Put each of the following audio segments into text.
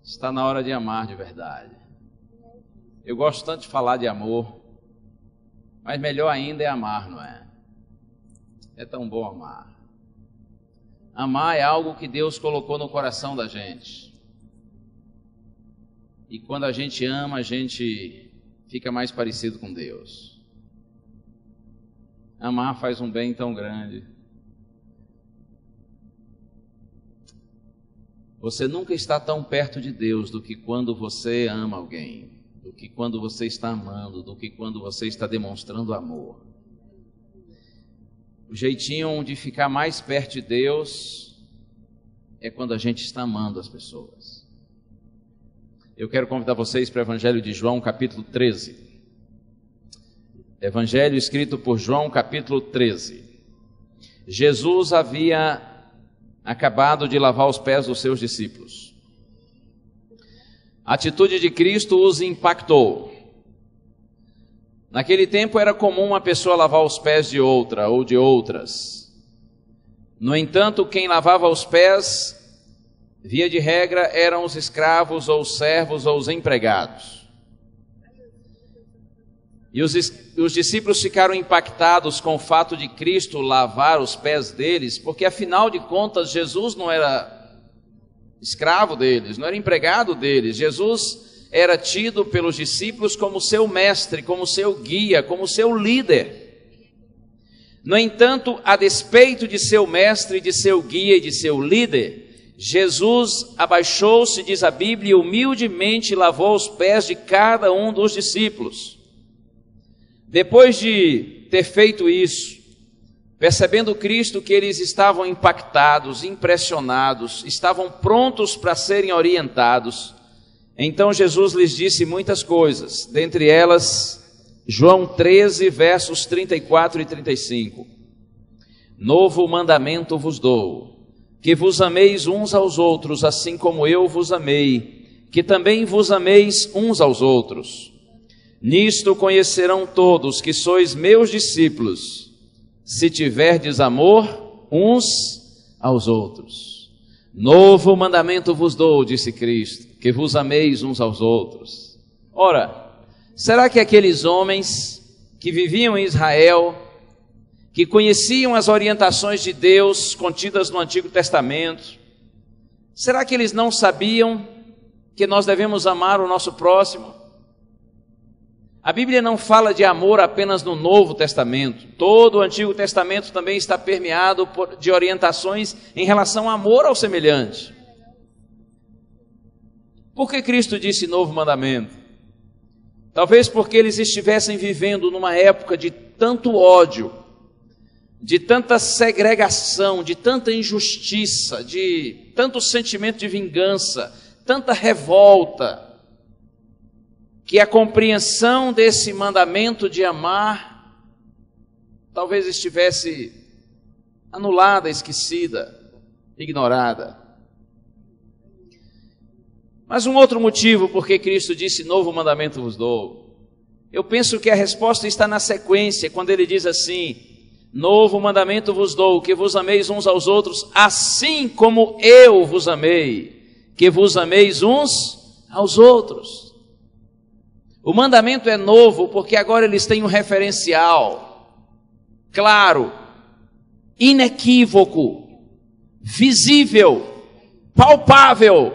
Está na hora de amar de verdade. Eu gosto tanto de falar de amor, mas melhor ainda é amar, não é? É tão bom amar. Amar é algo que Deus colocou no coração da gente. E quando a gente ama, a gente fica mais parecido com Deus. Amar faz um bem tão grande. Você nunca está tão perto de Deus do que quando você ama alguém, do que quando você está amando, do que quando você está demonstrando amor. O jeitinho de ficar mais perto de Deus é quando a gente está amando as pessoas. Eu quero convidar vocês para o Evangelho de João, capítulo 13. Evangelho escrito por João, capítulo 13. Jesus havia acabado de lavar os pés dos seus discípulos. A atitude de Cristo os impactou. Naquele tempo era comum uma pessoa lavar os pés de outra ou de outras. No entanto, quem lavava os pés, via de regra, eram os escravos ou os servos ou os empregados. E os discípulos ficaram impactados com o fato de Cristo lavar os pés deles, porque afinal de contas Jesus não era escravo deles, não era empregado deles. Jesus era tido pelos discípulos como seu mestre, como seu guia, como seu líder. No entanto, a despeito de seu mestre, de seu guia e de seu líder, Jesus abaixou-se, diz a Bíblia, e humildemente lavou os pés de cada um dos discípulos. Depois de ter feito isso, percebendo Cristo que eles estavam impactados, impressionados, estavam prontos para serem orientados, então Jesus lhes disse muitas coisas, dentre elas, João 13, versos 34 e 35. Novo mandamento vos dou, que vos ameis uns aos outros, assim como eu vos amei, que também vos ameis uns aos outros. Nisto conhecerão todos que sois meus discípulos, se tiverdes amor uns aos outros. Novo mandamento vos dou, disse Cristo, que vos ameis uns aos outros. Ora, será que aqueles homens que viviam em Israel, que conheciam as orientações de Deus contidas no Antigo Testamento, será que eles não sabiam que nós devemos amar o nosso próximo? A Bíblia não fala de amor apenas no Novo Testamento. Todo o Antigo Testamento também está permeado de orientações em relação ao amor ao semelhante. Por que Cristo disse novo mandamento? Talvez porque eles estivessem vivendo numa época de tanto ódio, de tanta segregação, de tanta injustiça, de tanto sentimento de vingança, tanta revolta, que a compreensão desse mandamento de amar talvez estivesse anulada, esquecida, ignorada. Mas um outro motivo por que Cristo disse novo mandamento vos dou, eu penso que a resposta está na sequência, quando ele diz assim, novo mandamento vos dou, que vos ameis uns aos outros, assim como eu vos amei, que vos ameis uns aos outros. O mandamento é novo porque agora eles têm um referencial claro, inequívoco, visível, palpável.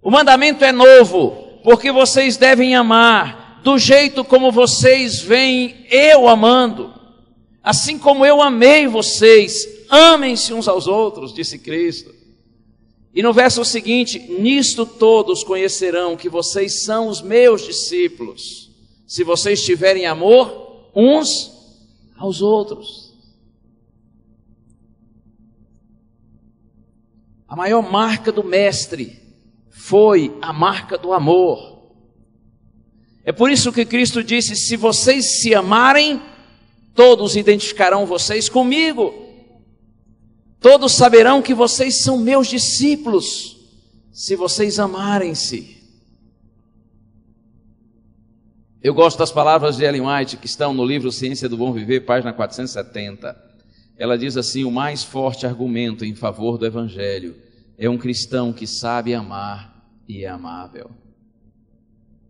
O mandamento é novo porque vocês devem amar do jeito como vocês veem eu amando. Assim como eu amei vocês, amem-se uns aos outros, disse Cristo. E no verso seguinte, nisto todos conhecerão que vocês são os meus discípulos, se vocês tiverem amor uns aos outros. A maior marca do mestre foi a marca do amor. É por isso que Cristo disse, se vocês se amarem, todos identificarão vocês comigo. Todos saberão que vocês são meus discípulos, se vocês amarem-se. Eu gosto das palavras de Ellen White, que estão no livro Ciência do Bom Viver, página 470. Ela diz assim, o mais forte argumento em favor do Evangelho é um cristão que sabe amar e é amável.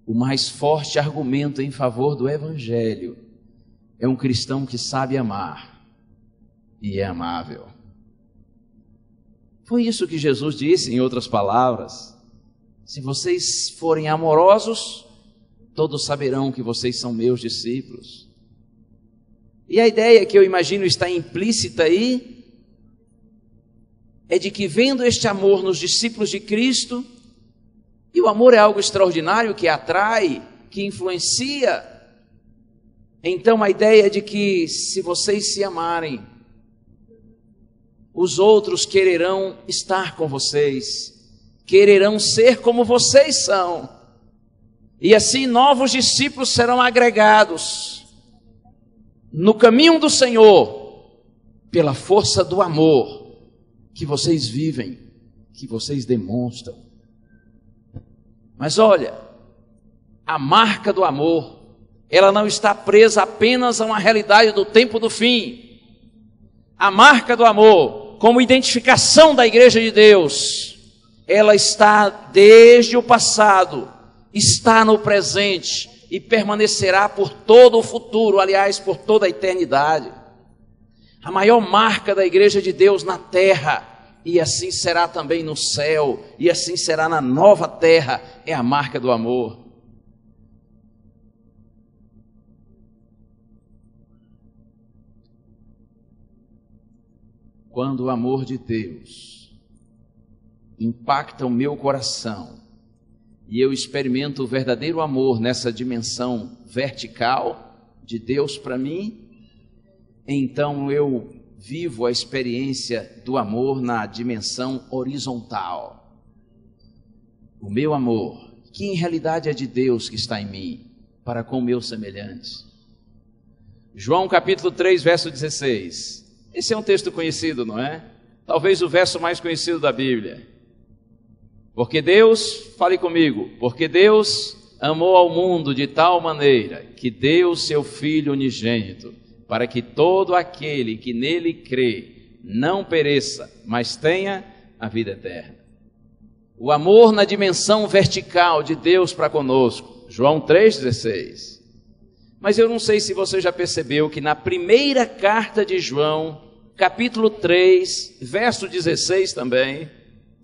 O mais forte argumento em favor do Evangelho é um cristão que sabe amar e é amável. Foi isso que Jesus disse, em outras palavras: se vocês forem amorosos, todos saberão que vocês são meus discípulos. E a ideia que eu imagino está implícita aí é de que, vendo este amor nos discípulos de Cristo, e o amor é algo extraordinário que atrai, que influencia, então a ideia é de que, se vocês se amarem, os outros quererão estar com vocês, quererão ser como vocês são, e assim novos discípulos serão agregados no caminho do Senhor, pela força do amor que vocês vivem, que vocês demonstram. Mas olha, a marca do amor, ela não está presa apenas a uma realidade do tempo do fim. A marca do amor, como identificação da Igreja de Deus, ela está desde o passado, está no presente e permanecerá por todo o futuro, aliás, por toda a eternidade. A maior marca da Igreja de Deus na terra, e assim será também no céu, e assim será na nova terra, é a marca do amor. Quando o amor de Deus impacta o meu coração, e eu experimento o verdadeiro amor nessa dimensão vertical de Deus para mim, então eu vivo a experiência do amor na dimensão horizontal. O meu amor, que em realidade é de Deus que está em mim, para com meus semelhantes. João capítulo 3, verso 16. Esse é um texto conhecido, não é? Talvez o verso mais conhecido da Bíblia. Porque Deus, fale comigo, porque Deus amou ao mundo de tal maneira que deu seu Filho unigênito, para que todo aquele que nele crê não pereça, mas tenha a vida eterna. O amor na dimensão vertical de Deus para conosco, João 3,16. Mas eu não sei se você já percebeu que na primeira carta de João, capítulo 3, verso 16 também,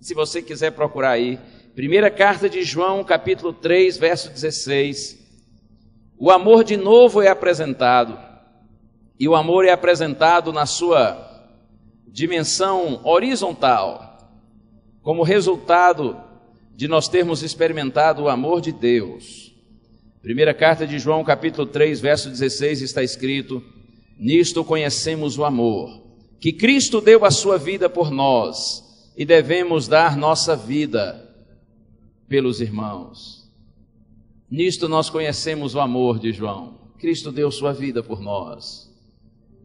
se você quiser procurar aí, primeira carta de João, capítulo 3, verso 16, o amor de novo é apresentado, e o amor é apresentado na sua dimensão horizontal, como resultado de nós termos experimentado o amor de Deus. Primeira carta de João, capítulo 3, verso 16, está escrito: nisto conhecemos o amor, que Cristo deu a sua vida por nós, e devemos dar nossa vida pelos irmãos. Nisto nós conhecemos o amor de João. Cristo deu sua vida por nós.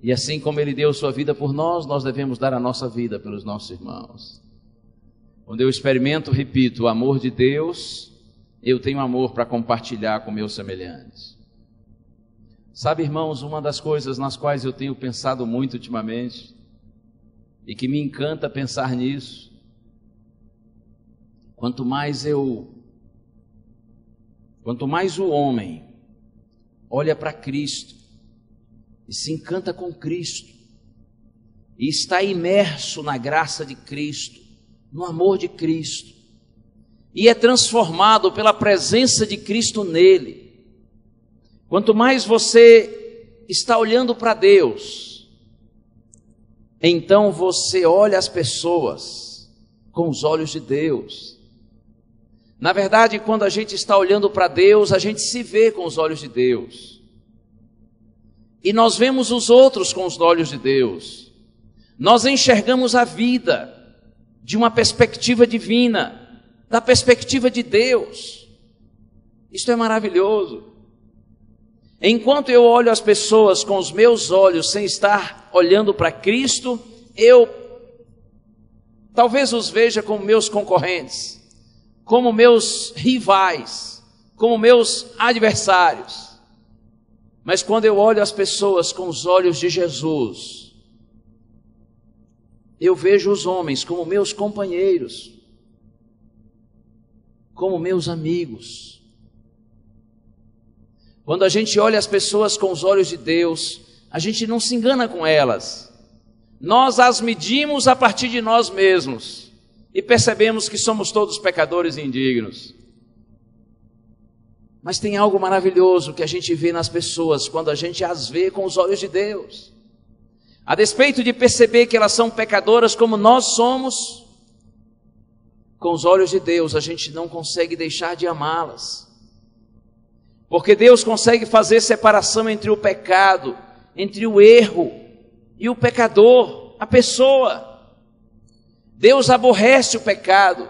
E assim como Ele deu sua vida por nós, nós devemos dar a nossa vida pelos nossos irmãos. Quando eu experimento, repito, o amor de Deus, eu tenho amor para compartilhar com meus semelhantes. Sabe, irmãos, uma das coisas nas quais eu tenho pensado muito ultimamente, e que me encanta pensar nisso, quanto mais o homem olha para Cristo e se encanta com Cristo e está imerso na graça de Cristo, no amor de Cristo, e é transformado pela presença de Cristo nele, quanto mais você está olhando para Deus, então você olha as pessoas com os olhos de Deus. Na verdade, quando a gente está olhando para Deus, a gente se vê com os olhos de Deus. E nós vemos os outros com os olhos de Deus. Nós enxergamos a vida de uma perspectiva divina, da perspectiva de Deus. Isto é maravilhoso. Enquanto eu olho as pessoas com os meus olhos, sem estar olhando para Cristo, eu talvez os veja como meus concorrentes, como meus rivais, como meus adversários. Mas quando eu olho as pessoas com os olhos de Jesus, eu vejo os homens como meus companheiros. como meus amigos. Quando a gente olha as pessoas com os olhos de Deus, a gente não se engana com elas. Nós as medimos a partir de nós mesmos e percebemos que somos todos pecadores e indignos. Mas tem algo maravilhoso que a gente vê nas pessoas quando a gente as vê com os olhos de Deus. A despeito de perceber que elas são pecadoras como nós somos, com os olhos de Deus a gente não consegue deixar de amá-las. Porque Deus consegue fazer separação entre o pecado, entre o erro e o pecador, a pessoa. Deus aborrece o pecado,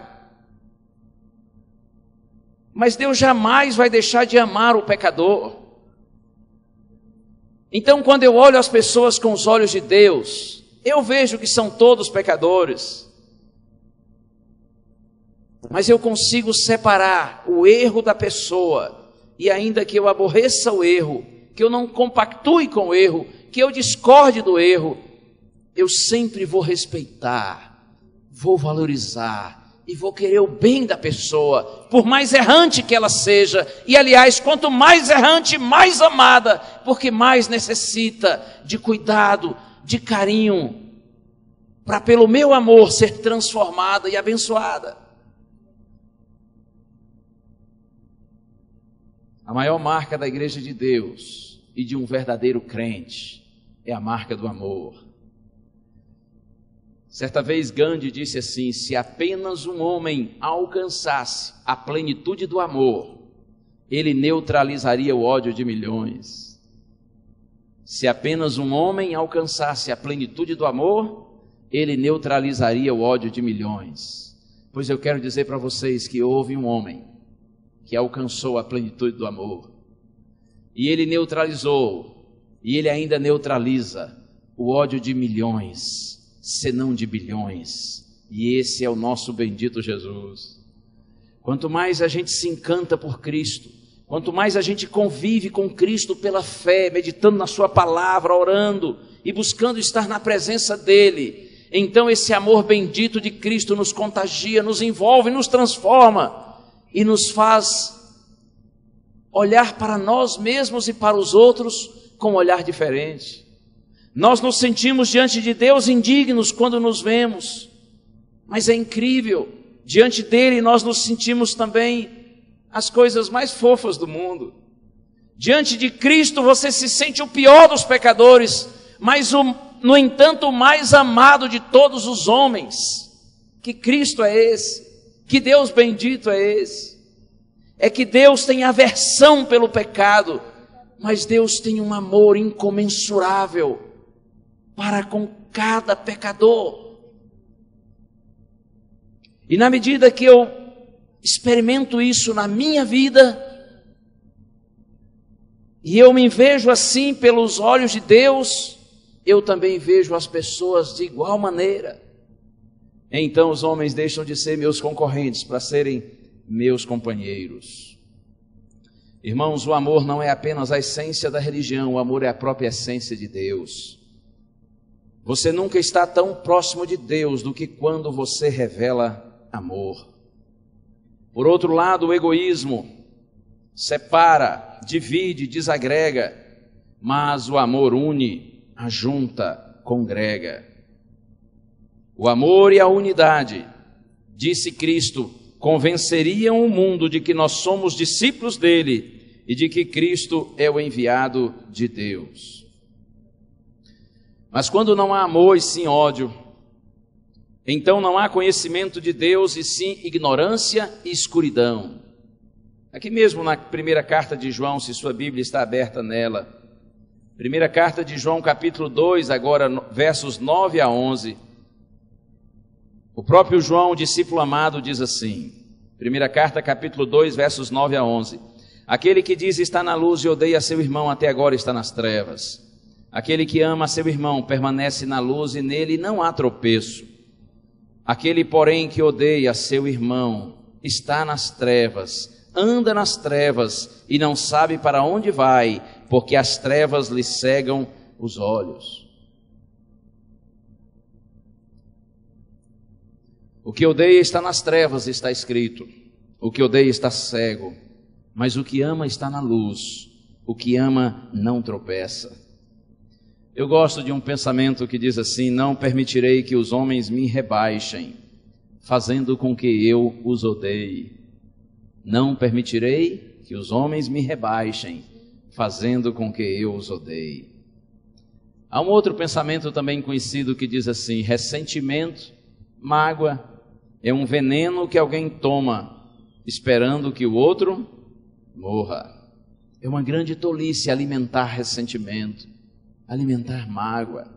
mas Deus jamais vai deixar de amar o pecador. Então, quando eu olho as pessoas com os olhos de Deus, eu vejo que são todos pecadores, mas eu consigo separar o erro da pessoa. E ainda que eu aborreça o erro, que eu não compactue com o erro, que eu discorde do erro, eu sempre vou respeitar, vou valorizar e vou querer o bem da pessoa, por mais errante que ela seja. E aliás, quanto mais errante, mais amada, porque mais necessita de cuidado, de carinho, para pelo meu amor ser transformada e abençoada. A maior marca da igreja de Deus e de um verdadeiro crente é a marca do amor. Certa vez Gandhi disse assim: se apenas um homem alcançasse a plenitude do amor, ele neutralizaria o ódio de milhões. Se apenas um homem alcançasse a plenitude do amor, ele neutralizaria o ódio de milhões. Pois eu quero dizer para vocês que houve um homem que alcançou a plenitude do amor, e ele neutralizou, e ele ainda neutraliza o ódio de milhões, senão de bilhões, e esse é o nosso bendito Jesus. Quanto mais a gente se encanta por Cristo, quanto mais a gente convive com Cristo pela fé, meditando na sua palavra, orando e buscando estar na presença dEle, então esse amor bendito de Cristo nos contagia, nos envolve, nos transforma, e nos faz olhar para nós mesmos e para os outros com um olhar diferente. Nós nos sentimos diante de Deus indignos quando nos vemos, mas é incrível, diante dele nós nos sentimos também as coisas mais fofas do mundo. Diante de Cristo você se sente o pior dos pecadores, mas no entanto o mais amado de todos os homens. Que Cristo é esse? Que Deus bendito é esse? É que Deus tem aversão pelo pecado, mas Deus tem um amor incomensurável para com cada pecador. E na medida que eu experimento isso na minha vida, e eu me vejo assim pelos olhos de Deus, eu também vejo as pessoas de igual maneira. Então os homens deixam de ser meus concorrentes para serem meus companheiros. Irmãos, o amor não é apenas a essência da religião, o amor é a própria essência de Deus. Você nunca está tão próximo de Deus do que quando você revela amor. Por outro lado, o egoísmo separa, divide, desagrega, mas o amor une, ajunta, congrega. O amor e a unidade, disse Cristo, convenceriam o mundo de que nós somos discípulos dele e de que Cristo é o enviado de Deus. Mas quando não há amor e sim ódio, então não há conhecimento de Deus e sim ignorância e escuridão. Aqui mesmo na primeira carta de João, se sua Bíblia está aberta nela, primeira carta de João capítulo 2, agora versos 9 a 11, o próprio João, o discípulo amado, diz assim, primeira carta, capítulo 2, versos 9 a 11. Aquele que diz está na luz e odeia seu irmão, até agora está nas trevas. Aquele que ama seu irmão permanece na luz e nele não há tropeço. Aquele, porém, que odeia seu irmão está nas trevas, anda nas trevas e não sabe para onde vai, porque as trevas lhe cegam os olhos. O que odeia está nas trevas, está escrito. O que odeia está cego, mas o que ama está na luz. O que ama não tropeça. Eu gosto de um pensamento que diz assim: não permitirei que os homens me rebaixem, fazendo com que eu os odeie. Não permitirei que os homens me rebaixem, fazendo com que eu os odeie. Há um outro pensamento também conhecido que diz assim: ressentimento, mágoa, é um veneno que alguém toma, esperando que o outro morra. É uma grande tolice alimentar ressentimento, alimentar mágoa.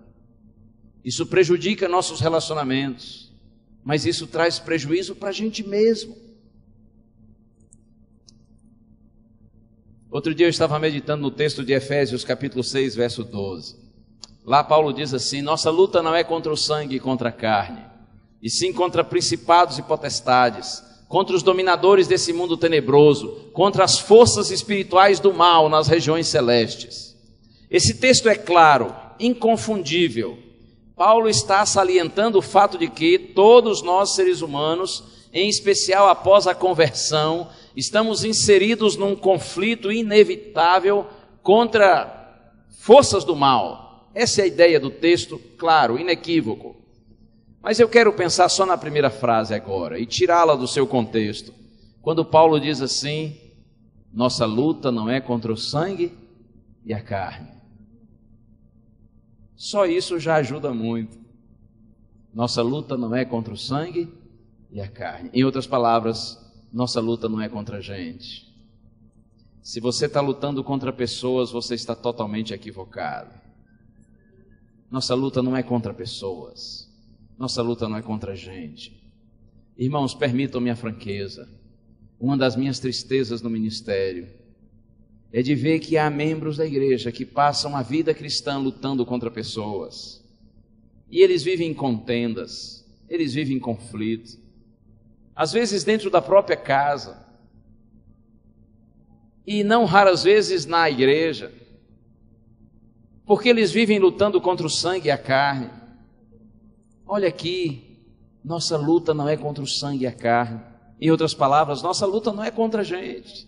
Isso prejudica nossos relacionamentos, mas isso traz prejuízo para a gente mesmo. Outro dia eu estava meditando no texto de Efésios capítulo 6, verso 12. Lá Paulo diz assim: nossa luta não é contra o sangue e contra a carne, e sim contra principados e potestades, contra os dominadores desse mundo tenebroso, contra as forças espirituais do mal nas regiões celestes. Esse texto é claro, inconfundível. Paulo está salientando o fato de que todos nós, seres humanos, em especial após a conversão, estamos inseridos num conflito inevitável contra forças do mal. Essa é a ideia do texto, claro, inequívoco. Mas eu quero pensar só na primeira frase agora e tirá-la do seu contexto. Quando Paulo diz assim: nossa luta não é contra o sangue e a carne. Só isso já ajuda muito. Nossa luta não é contra o sangue e a carne. Em outras palavras, nossa luta não é contra a gente. Se você está lutando contra pessoas, você está totalmente equivocado. Nossa luta não é contra pessoas. Nossa luta não é contra a gente. Irmãos, permitam-me a franqueza. Uma das minhas tristezas no ministério é de ver que há membros da igreja que passam a vida cristã lutando contra pessoas. E eles vivem em contendas, eles vivem em conflito. Às vezes dentro da própria casa. E não raras vezes na igreja. Porque eles vivem lutando contra o sangue e a carne. Olha aqui, nossa luta não é contra o sangue e a carne. Em outras palavras, nossa luta não é contra a gente.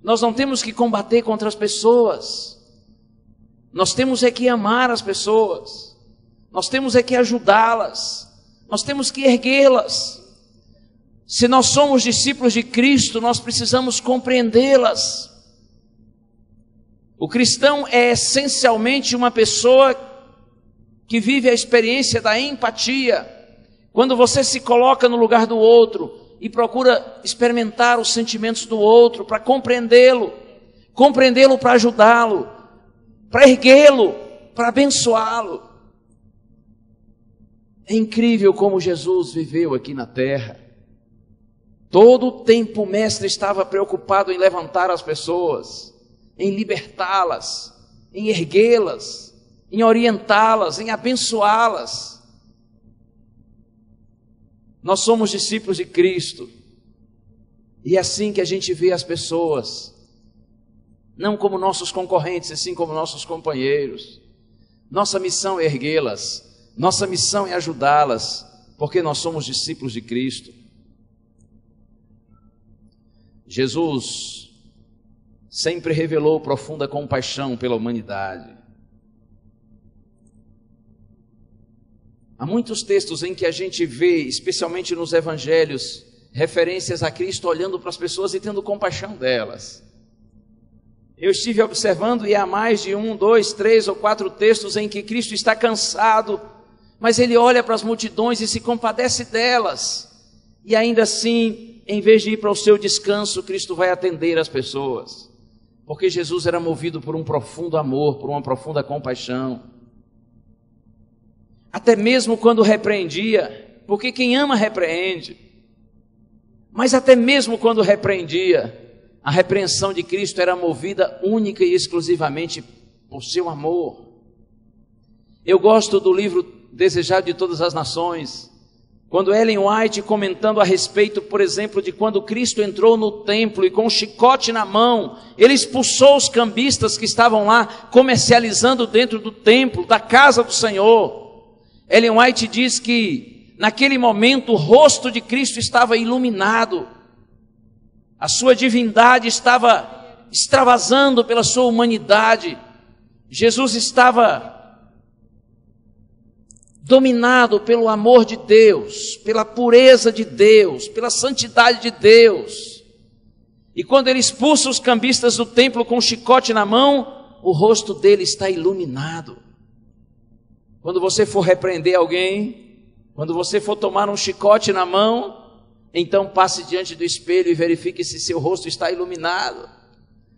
Nós não temos que combater contra as pessoas. Nós temos é que amar as pessoas. Nós temos é que ajudá-las. Nós temos que erguê-las. Se nós somos discípulos de Cristo, nós precisamos compreendê-las. O cristão é essencialmente uma pessoa que vive a experiência da empatia, quando você se coloca no lugar do outro e procura experimentar os sentimentos do outro para compreendê-lo para ajudá-lo, para erguê-lo, para abençoá-lo. É incrível como Jesus viveu aqui na terra. Todo o tempo o mestre estava preocupado em levantar as pessoas, em libertá-las, em erguê-las, em orientá-las, em abençoá-las. Nós somos discípulos de Cristo, e é assim que a gente vê as pessoas, não como nossos concorrentes, assim como nossos companheiros. Nossa missão é erguê-las, nossa missão é ajudá-las, porque nós somos discípulos de Cristo. Jesus sempre revelou profunda compaixão pela humanidade. Há muitos textos em que a gente vê, especialmente nos evangelhos, referências a Cristo olhando para as pessoas e tendo compaixão delas. Eu estive observando e há mais de 1, 2, 3 ou 4 textos em que Cristo está cansado, mas Ele olha para as multidões e se compadece delas. E ainda assim, em vez de ir para o seu descanso, Cristo vai atender as pessoas. Porque Jesus era movido por um profundo amor, por uma profunda compaixão. Até mesmo quando repreendia, porque quem ama repreende. Mas até mesmo quando repreendia, a repreensão de Cristo era movida única e exclusivamente por seu amor. Eu gosto do livro Desejado de Todas as Nações, quando Ellen White, comentando a respeito, por exemplo, de quando Cristo entrou no templo e com um chicote na mão, Ele expulsou os cambistas que estavam lá comercializando dentro do templo, da casa do Senhor. Ellen White diz que Naquele momento, o rosto de Cristo estava iluminado, a sua divindade estava extravasando pela sua humanidade. Jesus estava dominado pelo amor de Deus, pela pureza de Deus, pela santidade de Deus. E quando ele expulsa os cambistas do templo com um chicote na mão, o rosto dele está iluminado. Quando você for repreender alguém, quando você for tomar um chicote na mão, então passe diante do espelho e verifique se seu rosto está iluminado.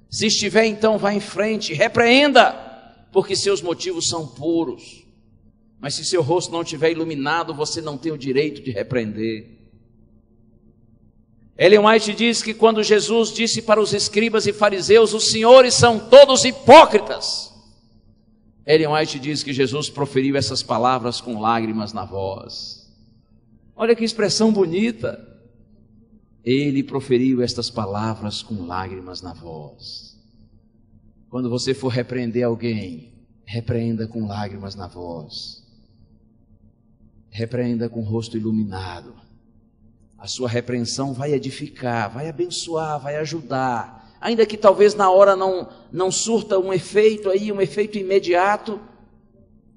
Se estiver, então vá em frente, repreenda, porque seus motivos são puros. Mas se seu rosto não estiver iluminado, você não tem o direito de repreender. Ellen White diz que quando Jesus disse para os escribas e fariseus, os senhores são todos hipócritas, Ellen White diz que Jesus proferiu essas palavras com lágrimas na voz. Olha que expressão bonita. Ele proferiu estas palavras com lágrimas na voz. Quando você for repreender alguém, repreenda com lágrimas na voz. Repreenda com o rosto iluminado. A sua repreensão vai edificar, vai abençoar, vai ajudar. Ainda que talvez na hora não surta um efeito imediato,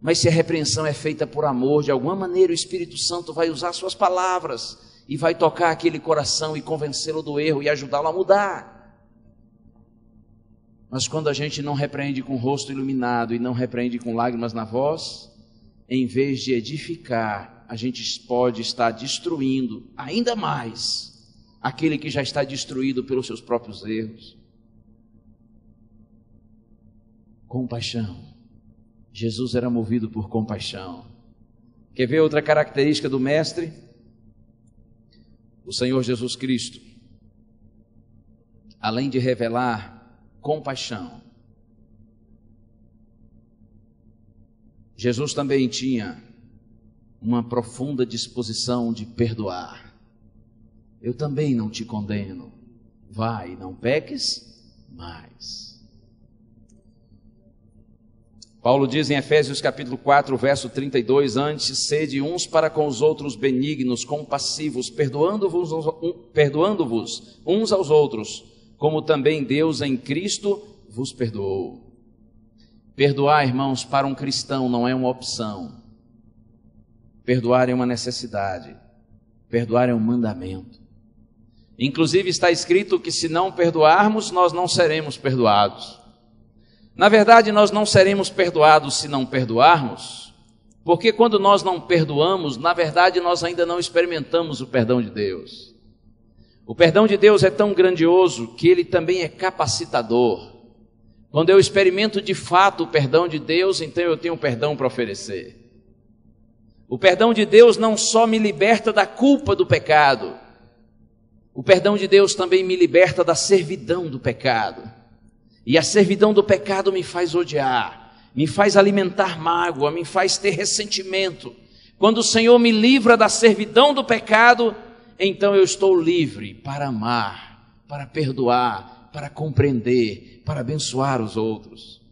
mas se a repreensão é feita por amor, de alguma maneira o Espírito Santo vai usar suas palavras e vai tocar aquele coração e convencê-lo do erro e ajudá-lo a mudar. Mas quando a gente não repreende com o rosto iluminado e não repreende com lágrimas na voz, em vez de edificar, a gente pode estar destruindo ainda mais aquele que já está destruído pelos seus próprios erros. Compaixão. Jesus era movido por compaixão. Quer ver outra característica do Mestre? O Senhor Jesus Cristo, além de revelar compaixão, Jesus também tinha uma profunda disposição de perdoar. Eu também não te condeno. Vai, não peques mais. Paulo diz em Efésios capítulo 4, verso 32, antes, sede uns para com os outros benignos, compassivos, perdoando-vos uns aos outros, como também Deus em Cristo vos perdoou. Perdoar, irmãos, para um cristão não é uma opção. Perdoar é uma necessidade. Perdoar é um mandamento. Inclusive está escrito que se não perdoarmos, nós não seremos perdoados. Na verdade, nós não seremos perdoados se não perdoarmos, porque quando nós não perdoamos, na verdade, nós ainda não experimentamos o perdão de Deus. O perdão de Deus é tão grandioso que ele também é capacitador. Quando eu experimento de fato o perdão de Deus, então eu tenho perdão para oferecer. O perdão de Deus não só me liberta da culpa do pecado, o perdão de Deus também me liberta da servidão do pecado. E a servidão do pecado me faz odiar, me faz alimentar mágoa, me faz ter ressentimento. Quando o Senhor me livra da servidão do pecado, então eu estou livre para amar, para perdoar, para compreender, para abençoar os outros.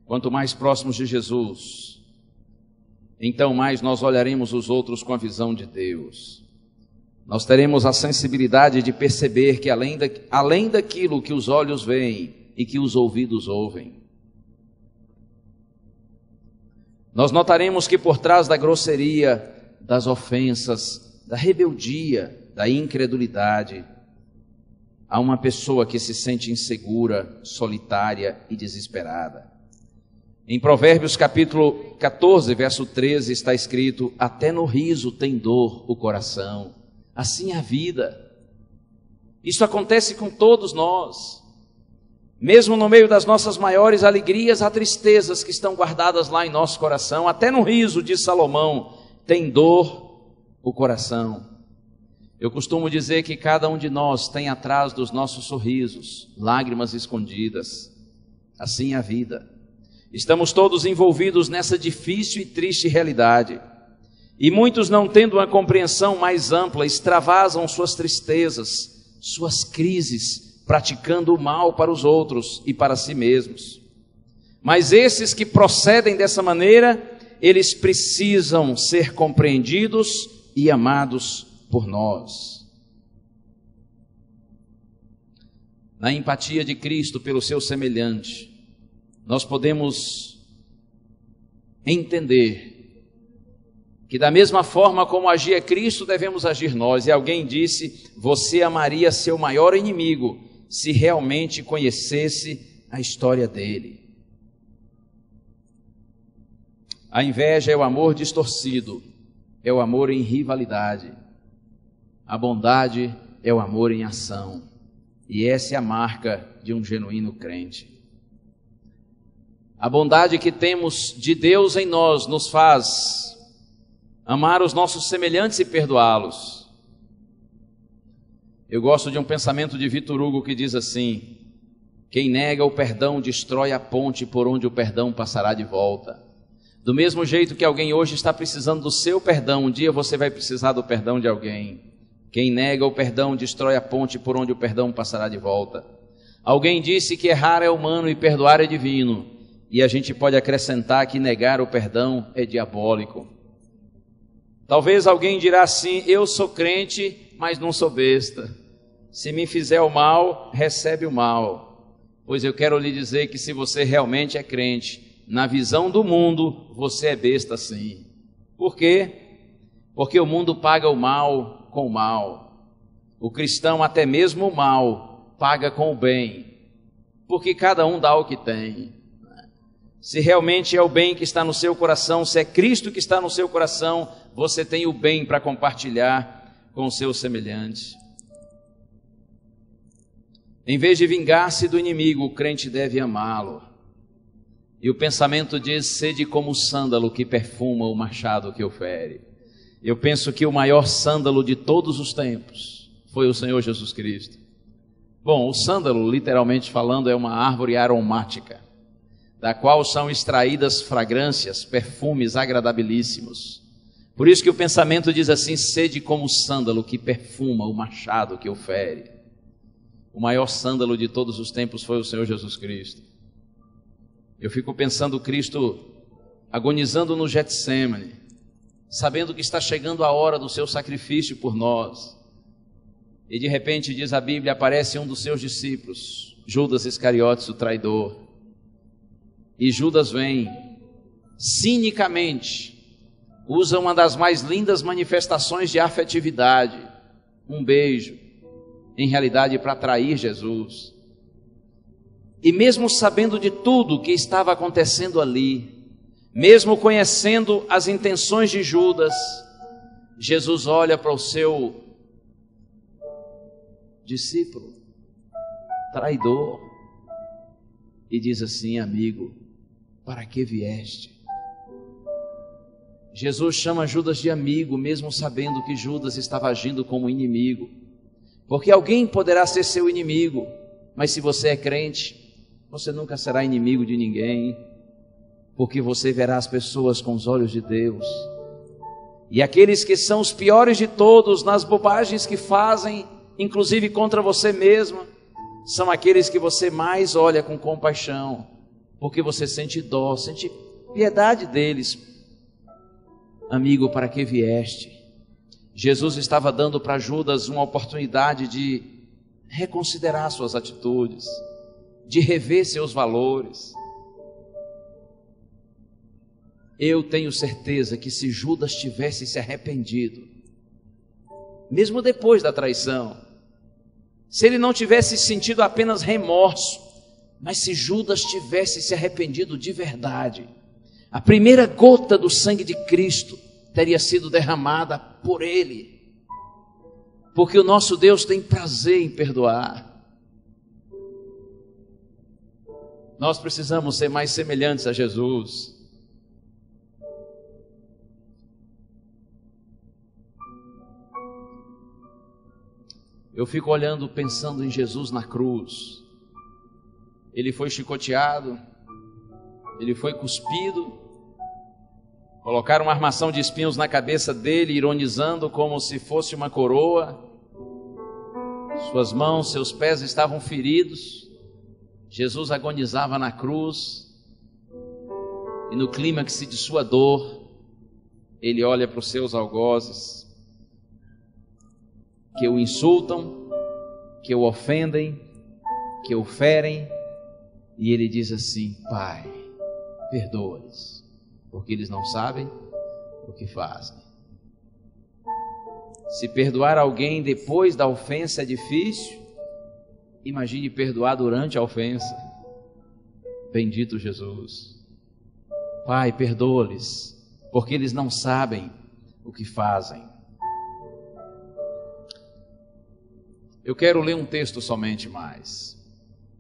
Quanto mais próximos de Jesus, então mais nós olharemos os outros com a visão de Deus. Nós teremos a sensibilidade de perceber que além daquilo que os olhos veem e que os ouvidos ouvem, nós notaremos que por trás da grosseria, das ofensas, da rebeldia, da incredulidade, há uma pessoa que se sente insegura, solitária e desesperada. Em Provérbios capítulo 14, verso 13 está escrito: até no riso tem dor o coração, assim é a vida. Isso acontece com todos nós. Mesmo no meio das nossas maiores alegrias, há tristezas que estão guardadas lá em nosso coração. Até no riso, diz Salomão, tem dor o coração. Eu costumo dizer que cada um de nós tem atrás dos nossos sorrisos lágrimas escondidas. Assim é a vida. Estamos todos envolvidos nessa difícil e triste realidade. E muitos, não tendo uma compreensão mais ampla, extravasam suas tristezas, suas crises, praticando o mal para os outros e para si mesmos. Mas esses que procedem dessa maneira, eles precisam ser compreendidos e amados por nós. Na empatia de Cristo pelo seu semelhante, nós podemos entender que da mesma forma como agia Cristo, devemos agir nós. E alguém disse: você amaria seu maior inimigo se realmente conhecesse a história dele. A inveja é o amor distorcido, é o amor em rivalidade. A bondade é o amor em ação. E essa é a marca de um genuíno crente. A bondade que temos de Deus em nós nos faz amar os nossos semelhantes e perdoá-los. Eu gosto de um pensamento de Victor Hugo que diz assim: quem nega o perdão destrói a ponte por onde o perdão passará de volta. Do mesmo jeito que alguém hoje está precisando do seu perdão, um dia você vai precisar do perdão de alguém. Quem nega o perdão destrói a ponte por onde o perdão passará de volta. Alguém disse que errar é humano e perdoar é divino. E a gente pode acrescentar que negar o perdão é diabólico. Talvez alguém dirá assim: eu sou crente, mas não sou besta. Se me fizer o mal, recebe o mal. Pois eu quero lhe dizer que se você realmente é crente, na visão do mundo, você é besta sim. Por quê? Porque o mundo paga o mal com o mal. O cristão, até mesmo o mal, paga com o bem. Porque cada um dá o que tem. Se realmente é o bem que está no seu coração, se é Cristo que está no seu coração, você tem o bem para compartilhar com o seu semelhante. Em vez de vingar-se do inimigo, o crente deve amá-lo. E o pensamento diz: sede como o sândalo que perfuma o machado que o fere. Eu penso que o maior sândalo de todos os tempos foi o Senhor Jesus Cristo. Bom, o sândalo, literalmente falando, é uma árvore aromática, da qual são extraídas fragrâncias, perfumes agradabilíssimos. Por isso que o pensamento diz assim: sede como o sândalo que perfuma o machado que o fere. O maior sândalo de todos os tempos foi o Senhor Jesus Cristo. Eu fico pensando Cristo agonizando no Getsêmani, sabendo que está chegando a hora do seu sacrifício por nós. E de repente, diz a Bíblia, aparece um dos seus discípulos, Judas Iscariotes, o traidor. E Judas vem, cinicamente, usa uma das mais lindas manifestações de afetividade, um beijo, em realidade para trair Jesus. E mesmo sabendo de tudo que estava acontecendo ali, mesmo conhecendo as intenções de Judas, Jesus olha para o seu discípulo, traidor, e diz assim: amigo, para que vieste? Jesus chama Judas de amigo, mesmo sabendo que Judas estava agindo como inimigo. Porque alguém poderá ser seu inimigo, mas se você é crente, você nunca será inimigo de ninguém, porque você verá as pessoas com os olhos de Deus. E aqueles que são os piores de todos nas bobagens que fazem, inclusive contra você mesmo, são aqueles que você mais olha com compaixão, porque você sente dó, sente piedade deles. Amigo, para que vieste? Jesus estava dando para Judas uma oportunidade de reconsiderar suas atitudes, de rever seus valores. Eu tenho certeza que se Judas tivesse se arrependido, mesmo depois da traição, se ele não tivesse sentido apenas remorso, mas se Judas tivesse se arrependido de verdade, a primeira gota do sangue de Cristo teria sido derramada por ele, porque o nosso Deus tem prazer em perdoar. Nós precisamos ser mais semelhantes a Jesus. Eu fico olhando, pensando em Jesus na cruz. Ele foi chicoteado, ele foi cuspido, colocaram uma armação de espinhos na cabeça dele, ironizando como se fosse uma coroa. Suas mãos, seus pés estavam feridos. Jesus agonizava na cruz, e no clímax de sua dor, ele olha para os seus algozes, que o insultam, que o ofendem, que o ferem, e ele diz assim: Pai, perdoa-lhes, porque eles não sabem o que fazem. Se perdoar alguém depois da ofensa é difícil, imagine perdoar durante a ofensa. Bendito Jesus. Pai, perdoa-lhes, porque eles não sabem o que fazem. Eu quero ler um texto somente mais,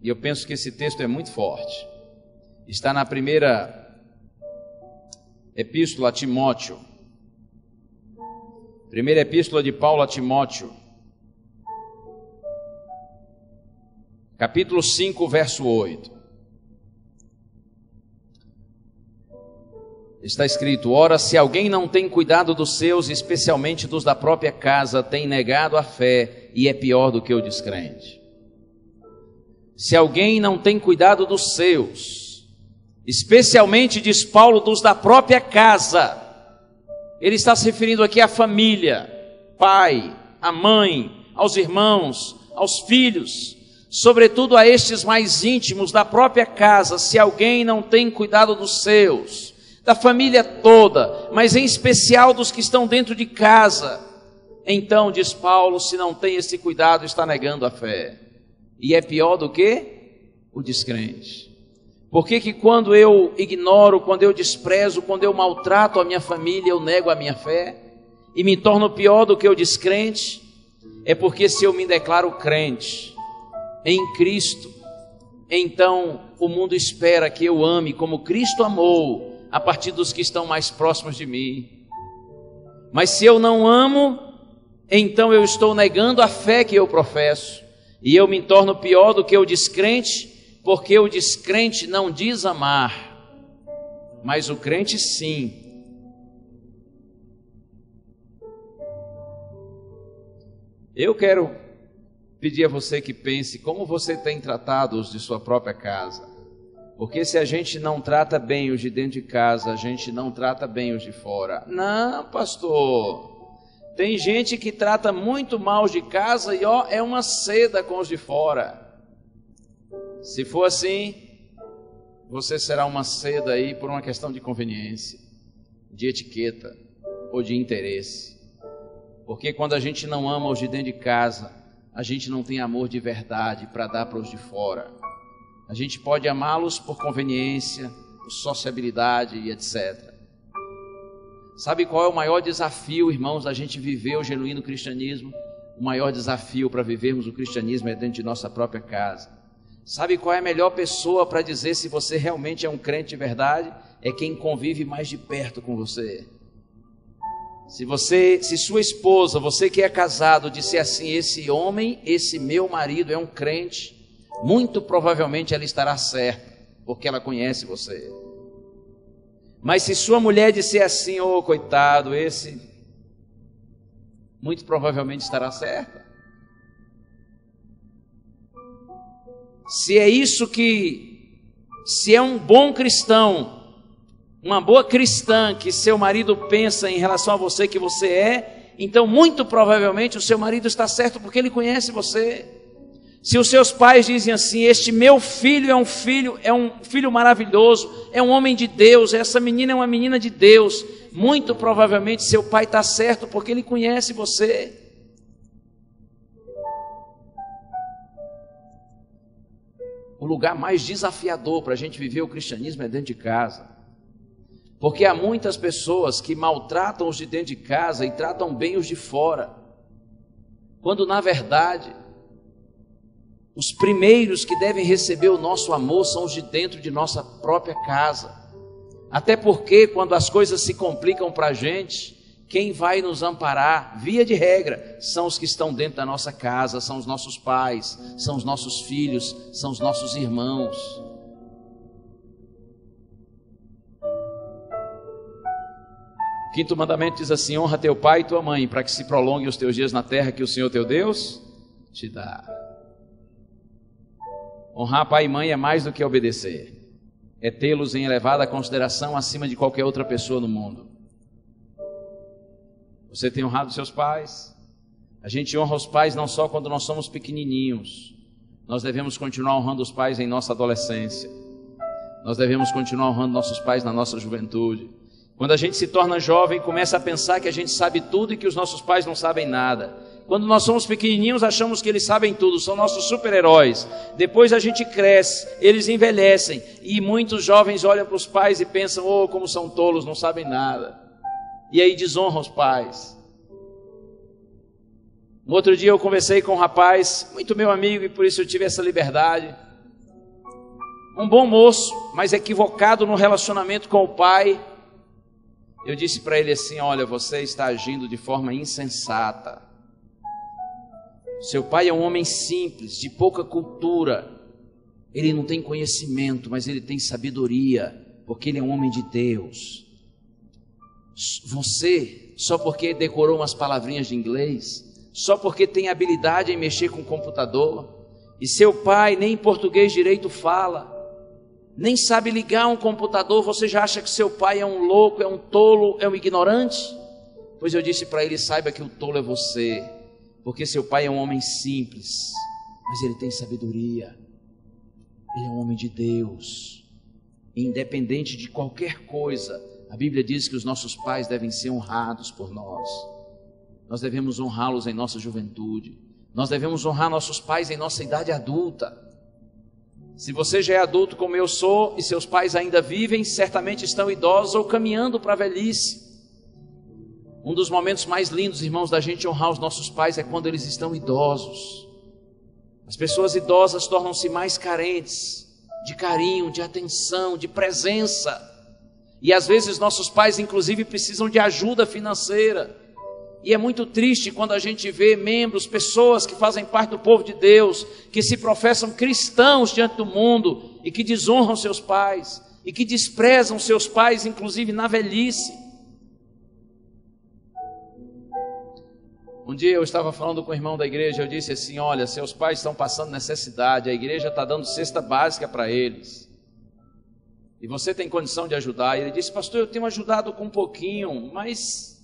e eu penso que esse texto é muito forte. Está na primeira epístola a Timóteo, primeira epístola de Paulo a Timóteo, capítulo 5, verso 8. Está escrito: Ora, se alguém não tem cuidado dos seus, especialmente dos da própria casa, tem negado a fé e é pior do que o descrente. Se alguém não tem cuidado dos seus, especialmente, diz Paulo, dos da própria casa, ele está se referindo aqui à família, pai, à mãe, aos irmãos, aos filhos, sobretudo a estes mais íntimos da própria casa. Se alguém não tem cuidado dos seus, da família toda, mas em especial dos que estão dentro de casa, então, diz Paulo, se não tem esse cuidado, está negando a fé, e é pior do que o descrente. Por que quando eu ignoro, quando eu desprezo, quando eu maltrato a minha família, eu nego a minha fé e me torno pior do que o descrente? É porque se eu me declaro crente em Cristo, então o mundo espera que eu ame como Cristo amou a partir dos que estão mais próximos de mim. Mas se eu não amo, então eu estou negando a fé que eu professo, e eu me torno pior do que o descrente, porque o descrente não diz amar, mas o crente sim. Eu quero pedir a você que pense como você tem tratado os de sua própria casa, porque se a gente não trata bem os de dentro de casa, a gente não trata bem os de fora. Não, pastor, tem gente que trata muito mal os de casa e é uma seda com os de fora. Se for assim, você será uma seda aí por uma questão de conveniência, de etiqueta ou de interesse. Porque quando a gente não ama os de dentro de casa, a gente não tem amor de verdade para dar para os de fora. A gente pode amá-los por conveniência, por sociabilidade e etc. Sabe qual é o maior desafio, irmãos, da gente viver o genuíno cristianismo? O maior desafio para vivermos o cristianismo é dentro de nossa própria casa. Sabe qual é a melhor pessoa para dizer se você realmente é um crente de verdade? É quem convive mais de perto com você. Se sua esposa, você que é casado, disser assim: esse homem, esse meu marido é um crente, muito provavelmente ela estará certa, porque ela conhece você. Mas se sua mulher disser assim: oh, coitado, esse, muito provavelmente estará certa. Se é um bom cristão, uma boa cristã que seu marido pensa em relação a você que você é, então muito provavelmente o seu marido está certo, porque ele conhece você. Se os seus pais dizem assim: este meu filho é um filho maravilhoso, é um homem de Deus, essa menina é uma menina de Deus, muito provavelmente seu pai está certo, porque ele conhece você. O lugar mais desafiador para a gente viver o cristianismo é dentro de casa, porque há muitas pessoas que maltratam os de dentro de casa e tratam bem os de fora, quando na verdade os primeiros que devem receber o nosso amor são os de dentro de nossa própria casa. Até porque quando as coisas se complicam para a gente, quem vai nos amparar, via de regra, são os que estão dentro da nossa casa, são os nossos pais, são os nossos filhos, são os nossos irmãos. O quinto mandamento diz assim: honra teu pai e tua mãe, para que se prolonguem os teus dias na terra que o Senhor teu Deus te dá. Honrar pai e mãe é mais do que obedecer. é tê-los em elevada consideração acima de qualquer outra pessoa no mundo. Você tem honrado seus pais? A gente honra os pais não só quando nós somos pequenininhos. Nós devemos continuar honrando os pais em nossa adolescência. Nós devemos continuar honrando nossos pais na nossa juventude. Quando a gente se torna jovem, começa a pensar que a gente sabe tudo e que os nossos pais não sabem nada. Quando nós somos pequenininhos, achamos que eles sabem tudo, são nossos super-heróis. Depois a gente cresce, eles envelhecem, e muitos jovens olham para os pais e pensam: oh, como são tolos, não sabem nada. E aí desonram os pais. No outro dia eu conversei com um rapaz, muito meu amigo, e por isso eu tive essa liberdade. Um bom moço, mas equivocado no relacionamento com o pai. Eu disse para ele assim: olha, você está agindo de forma insensata. Seu pai é um homem simples, de pouca cultura. Ele não tem conhecimento, mas ele tem sabedoria, porque ele é um homem de Deus. Você, só porque decorou umas palavrinhas de inglês, só porque tem habilidade em mexer com o computador, e seu pai nem em português direito fala, nem sabe ligar um computador, você já acha que seu pai é um louco, é um tolo, é um ignorante? Pois eu disse para ele: saiba que o tolo é você, porque seu pai é um homem simples, mas ele tem sabedoria, ele é um homem de Deus, independente de qualquer coisa. A Bíblia diz que os nossos pais devem ser honrados por nós. Nós devemos honrá-los em nossa juventude, nós devemos honrar nossos pais em nossa idade adulta. Se você já é adulto como eu sou e seus pais ainda vivem, certamente estão idosos ou caminhando para a velhice. Um dos momentos mais lindos, irmãos, da gente honrar os nossos pais é quando eles estão idosos. As pessoas idosas tornam-se mais carentes de carinho, de atenção, de presença. E às vezes nossos pais inclusive precisam de ajuda financeira. E é muito triste quando a gente vê membros, pessoas que fazem parte do povo de Deus, que se professam cristãos diante do mundo e que desonram seus pais, e que desprezam seus pais, inclusive na velhice. Um dia eu estava falando com o irmão da igreja, eu disse assim: olha, seus pais estão passando necessidade, a igreja está dando cesta básica para eles, e você tem condição de ajudar. E ele disse: pastor, eu tenho ajudado com um pouquinho, mas...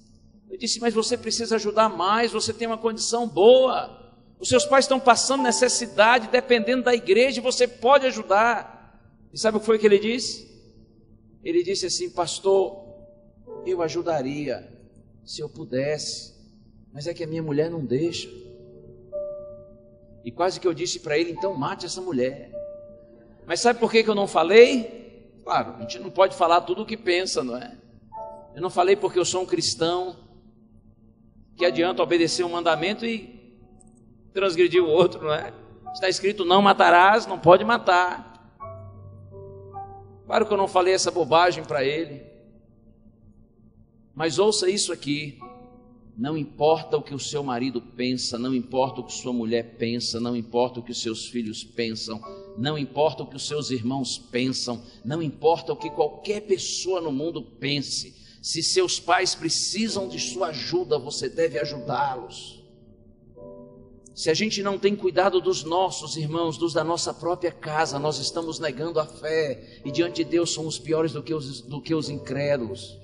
Eu disse: mas você precisa ajudar mais, você tem uma condição boa, os seus pais estão passando necessidade, dependendo da igreja, você pode ajudar. E sabe o que foi que ele disse? Ele disse assim: pastor, eu ajudaria se eu pudesse, mas é que a minha mulher não deixa. E quase que eu disse para ele: então mate essa mulher. Mas sabe por que eu não falei? Claro, a gente não pode falar tudo o que pensa, não é? Eu não falei porque eu sou um cristão, que adianta obedecer um mandamento e transgredir o outro, não é? Está escrito: não matarás, não pode matar. Claro que eu não falei essa bobagem para ele, mas ouça isso aqui: não importa o que o seu marido pensa, não importa o que sua mulher pensa, não importa o que os seus filhos pensam, não importa o que os seus irmãos pensam, não importa o que qualquer pessoa no mundo pense. Se seus pais precisam de sua ajuda, você deve ajudá-los. Se a gente não tem cuidado dos nossos irmãos, dos da nossa própria casa, nós estamos negando a fé, e diante de Deus somos piores do que os incrédulos.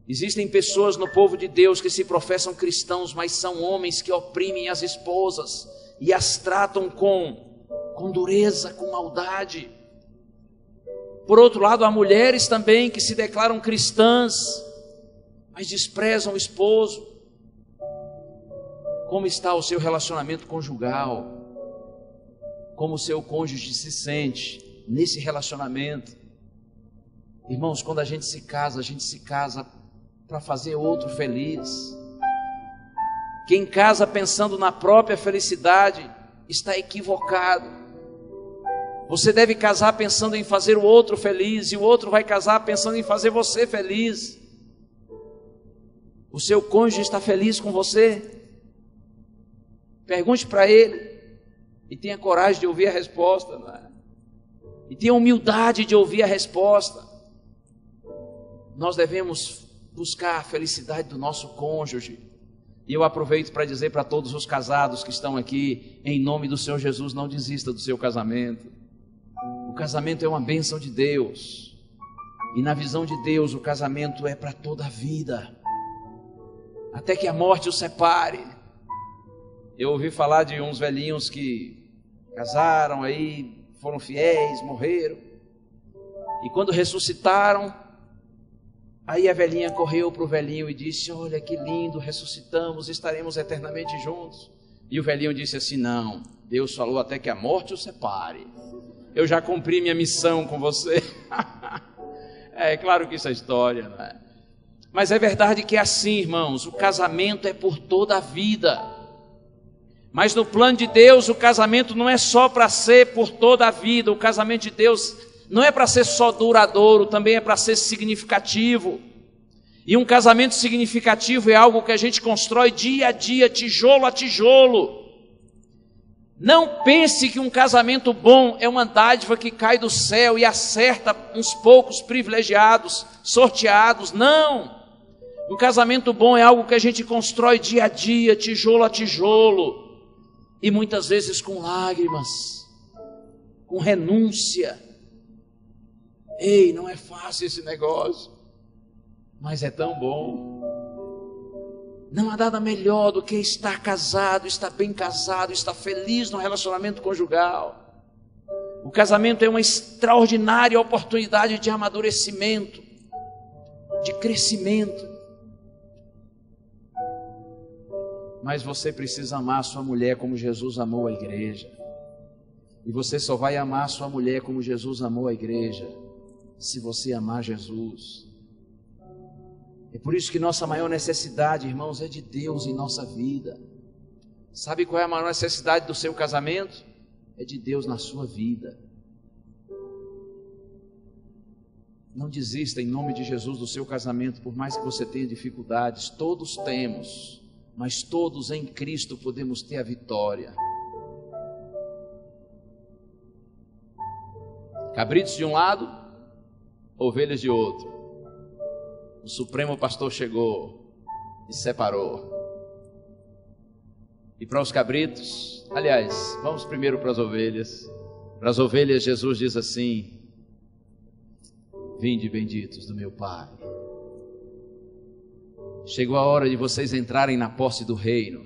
Existem pessoas no povo de Deus que se professam cristãos, mas são homens que oprimem as esposas e as tratam com dureza, com maldade. Por outro lado, há mulheres também que se declaram cristãs, mas desprezam o esposo. Como está o seu relacionamento conjugal? Como o seu cônjuge se sente nesse relacionamento? Irmãos, quando a gente se casa para fazer outro feliz. Quem casa pensando na própria felicidade está equivocado. Você deve casar pensando em fazer o outro feliz, e o outro vai casar pensando em fazer você feliz. O seu cônjuge está feliz com você? Pergunte para ele, e tenha coragem de ouvir a resposta, não é? E tenha humildade de ouvir a resposta. Nós devemos buscar a felicidade do nosso cônjuge. E eu aproveito para dizer para todos os casados que estão aqui: em nome do Senhor Jesus, não desista do seu casamento. O O casamento é uma bênção de Deus. E na visão de Deus, o casamento é para toda a vida, até que a morte os separe. Eu ouvi falar de uns velhinhos que casaram, aí foram fiéis, morreram. E quando ressuscitaram, aí a velhinha correu para o velhinho e disse: olha que lindo, ressuscitamos, estaremos eternamente juntos. E o velhinho disse assim: não, Deus falou até que a morte os separe. Eu já cumpri minha missão com você. É claro que isso é história, não é? Mas é verdade que é assim, irmãos, o casamento é por toda a vida. Mas no plano de Deus, o casamento não é só para ser por toda a vida. O casamento de Deus não é para ser só duradouro, também é para ser significativo. E um casamento significativo é algo que a gente constrói dia a dia, tijolo a tijolo. Não pense que um casamento bom é uma dádiva que cai do céu e acerta uns poucos privilegiados, sorteados. Não! Um casamento bom é algo que a gente constrói dia a dia, tijolo a tijolo. E muitas vezes com lágrimas, com renúncia. Ei, não é fácil esse negócio, mas é tão bom. Não há nada melhor do que estar casado, estar bem casado, estar feliz no relacionamento conjugal. O casamento é uma extraordinária oportunidade de amadurecimento, de crescimento. Mas você precisa amar sua mulher como Jesus amou a igreja. E você só vai amar sua mulher como Jesus amou a igreja se você amar Jesus. É por isso que nossa maior necessidade, irmãos, é de Deus em nossa vida. Sabe qual é a maior necessidade do seu casamento? É de Deus na sua vida. Não desista em nome de Jesus do seu casamento, por mais que você tenha dificuldades. Todos temos, mas todos em Cristo podemos ter a vitória. Cabritos de um lado, ovelhas de outro. O Supremo Pastor chegou e separou. E para os cabritos, aliás, vamos primeiro para as ovelhas. Para as ovelhas, Jesus diz assim: vinde benditos do meu Pai. Chegou a hora de vocês entrarem na posse do reino.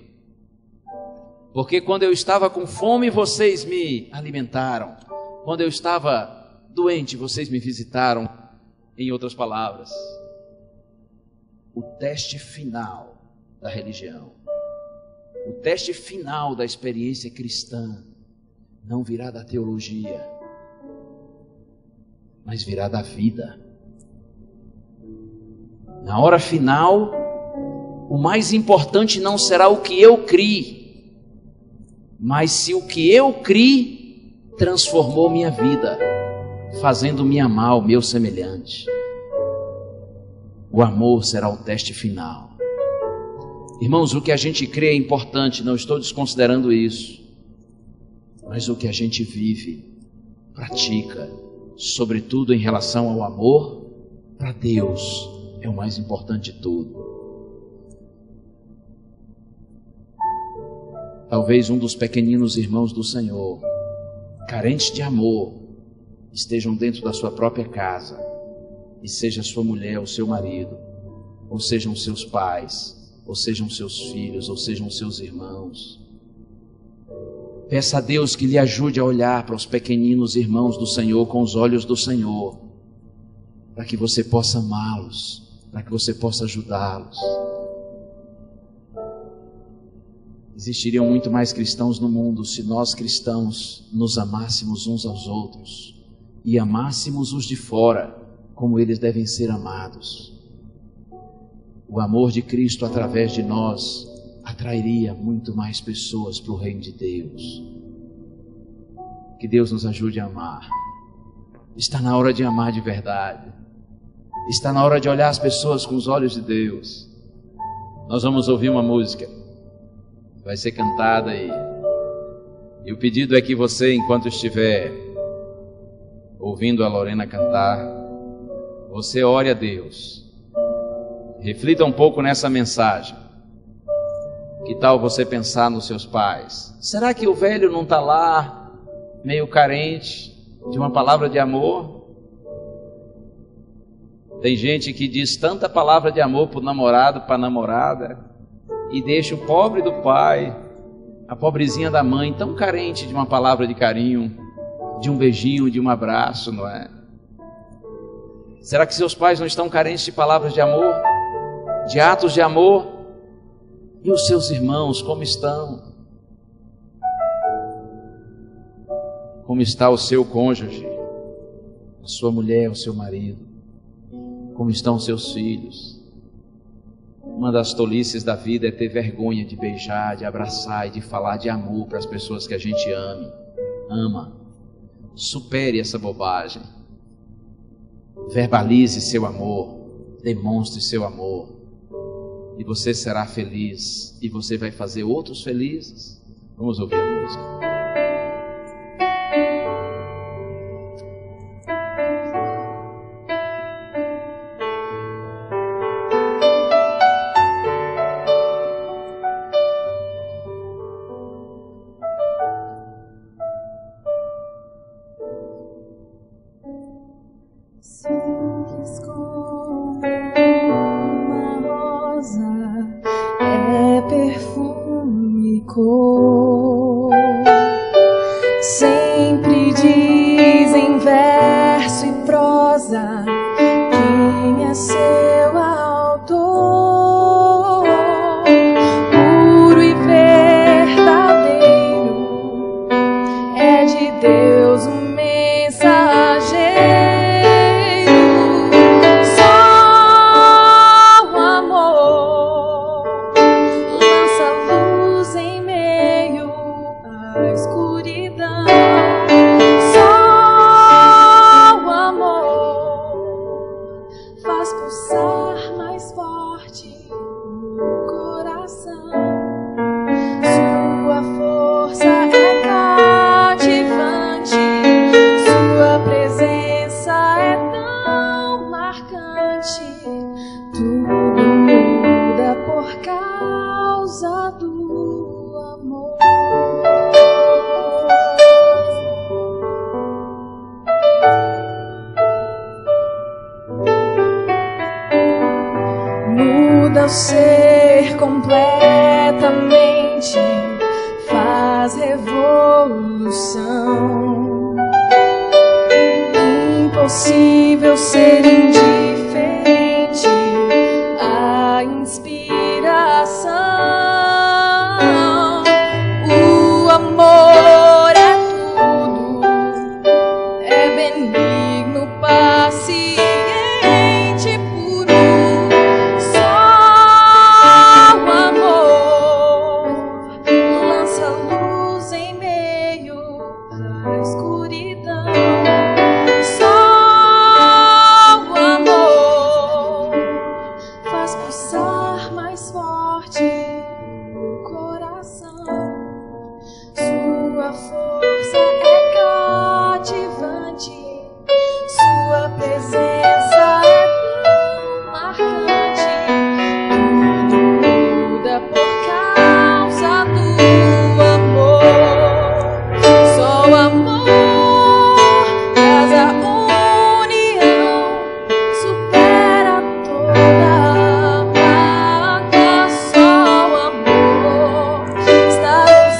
Porque quando eu estava com fome, vocês me alimentaram. Quando eu estava doente, vocês me visitaram. Em outras palavras, o teste final da religião, o teste final da experiência cristã, não virá da teologia, mas virá da vida. Na hora final, o mais importante não será o que eu criei, mas se o que eu criei transformou minha vida, fazendo-me amar o meu semelhante. O amor será o teste final. Irmãos, o que a gente crê é importante, não estou desconsiderando isso. Mas o que a gente vive, pratica, sobretudo em relação ao amor, para Deus é o mais importante de tudo. Talvez um dos pequeninos irmãos do Senhor, carentes de amor, estejam dentro da sua própria casa, e seja sua mulher ou seu marido, ou sejam seus pais, ou sejam seus filhos, ou sejam seus irmãos. Peça a Deus que lhe ajude a olhar para os pequeninos irmãos do Senhor com os olhos do Senhor, para que você possa amá-los, para que você possa ajudá-los. Existiriam muito mais cristãos no mundo se nós cristãos nos amássemos uns aos outros e amássemos os de fora como eles devem ser amados. O amor de Cristo através de nós atrairia muito mais pessoas para o reino de Deus. Que Deus nos ajude a amar. Está na hora de amar de verdade. Está na hora de olhar as pessoas com os olhos de Deus. Nós vamos ouvir uma música, vai ser cantada e o pedido é que você, enquanto estiver ouvindo a Lorena cantar, você ore a Deus, reflita um pouco nessa mensagem. Que tal você pensar nos seus pais? Será que o velho não está lá, meio carente? de uma palavra de amor. Tem gente que diz tanta palavra de amor para o namorado, para a namorada, e deixa o pobre do pai, a pobrezinha da mãe, tão carente de uma palavra de carinho, de um beijinho, de um abraço, não é? Será que seus pais não estão carentes de palavras de amor, de atos de amor? E os seus irmãos, como estão? Como está o seu cônjuge, a sua mulher, o seu marido? Como estão os seus filhos? Uma das tolices da vida é ter vergonha de beijar, de abraçar e de falar de amor para as pessoas que a gente ama. Supere essa bobagem. Verbalize seu amor, demonstre seu amor, e você será feliz, e você vai fazer outros felizes. Vamos ouvir a música. Simples como uma rosa, é perfume e cor. Sempre dizem verso e prosa quem é seu autor. Puro e verdadeiro, é de Deus o mensageiro. Muda o ser completamente, faz revolução. Impossível ser indiferente à inspiração. O amor é tudo, é benigno, paciente. Sua força é cativante, sua presença é tão marcante. Tudo muda por causa do amor. Só o amor traz a união, supera toda a mágoa. Só o amor está nos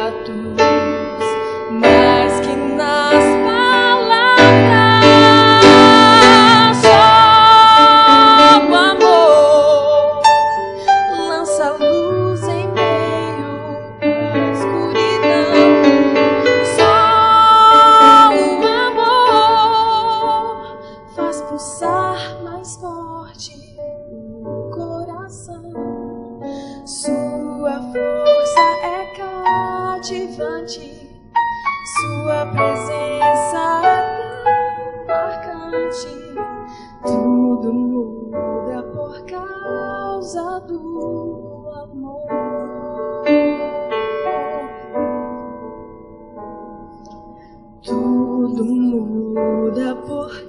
atos, mais que nas palavras. Só o amor lança luz em meio à escuridão. Só o amor faz pulsar mais forte o coração. Sua força é cativante, sua presença é tão marcante. Tudo muda por causa do amor. Tudo muda por